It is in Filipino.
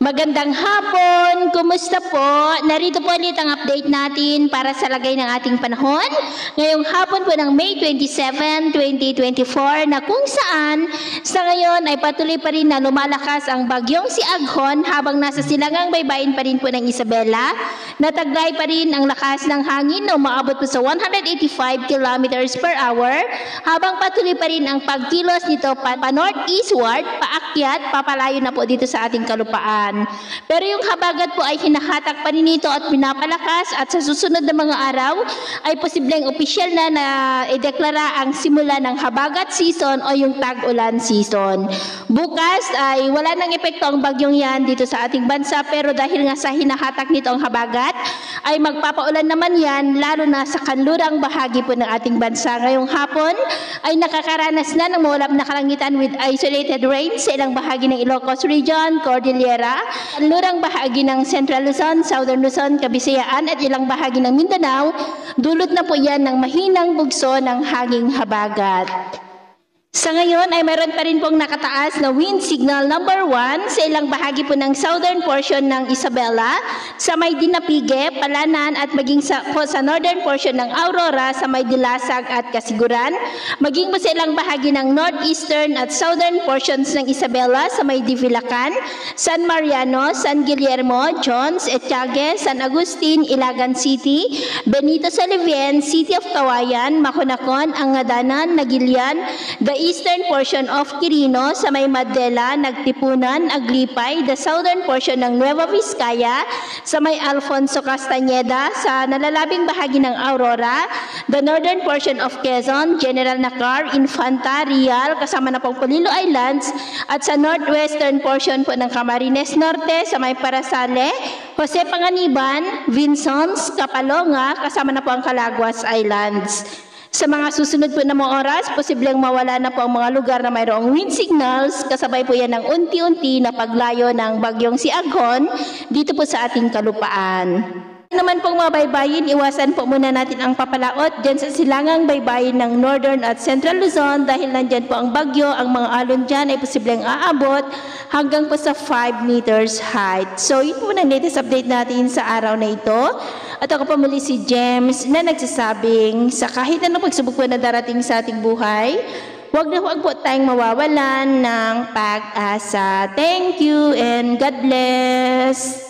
Magandang hapon! Kumusta po? Narito po ulit ang update natin para sa lagay ng ating panahon. Ngayong hapon po ng May 27, 2024 na kung saan sa ngayon ay patuloy pa rin na lumalakas ang bagyong si Aghon habang nasa silangang baybayin pa rin po ng Isabela. Nataglay pa rin ang lakas ng hangin na umaabot po sa 185 kilometers per hour habang patuloy pa rin ang pagkilos nito pa northeastward, paakyat, papalayo na po dito sa ating kalupaan. Pero yung habagat po ay hinahatak pa rin ito at pinapalakas at sa susunod na mga araw ay posibleng opisyal na ideklara ang simula ng habagat season o yung tag-ulan season. Bukas ay wala nang epekto ang bagyong yan dito sa ating bansa pero dahil nga sa hinahatak nito ang habagat ay magpapaulan naman yan lalo na sa kanlurang bahagi po ng ating bansa. Ngayong hapon ay nakakaranas na ng maulap na kalangitan with isolated rain sa ilang bahagi ng Ilocos Region, Cordillera, kanlurang bahagi ng Central Luzon, Southern Luzon, Kabisayaan at ilang bahagi ng Mindanao, dulot na po yan ng mahinang bugso ng hanging habagat. Sa ngayon ay mayroon pa rin pong nakataas na wind signal number 1 sa ilang bahagi po ng southern portion ng Isabela, sa may Dinapige, Palanan at maging sa northern portion ng Aurora sa may Dilasag at Kasiguran, maging po sa ilang bahagi ng northeastern at southern portions ng Isabela sa may Divilacan, San Mariano, San Guillermo, Jones, Etiague, San Agustin, Ilagan City, Benito Salivien, City of Kawayan, Maconacon, Angadanan, Nagilian, the eastern portion of Quirino sa may Madela, Nagtipunan, Aglipay, the southern portion ng Nueva Vizcaya sa may Alfonso Castañeda, sa nalalabing bahagi ng Aurora, the northern portion of Quezon, General Nacar, Infanta, Real, kasama na pong Polillo Islands, at sa northwestern portion po ng Camarines Norte sa may Parasale, Jose Panganiban, Vinsons, Kapalonga, kasama na po ang Calaguas Islands. Sa mga susunod po na mga oras, posibleng mawala na po ang mga lugar na mayroong wind signals, kasabay po yan ng unti-unti na paglayo ng bagyong si Aghon dito po sa ating kalupaan. Naman pong mga baybayin, iwasan po muna natin ang papalaot dyan sa silangang baybayin ng Northern at Central Luzon dahil nandyan po ang bagyo, ang mga alon dyan ay posibleng aabot hanggang po sa 5 meters height. So yun po ang latest update natin sa araw na ito. At ako pa muli si James na nagsasabing sa kahit anong pagsubok po na darating sa ating buhay, huwag na huwag po tayong mawawalan ng pag-asa. Thank you and God bless!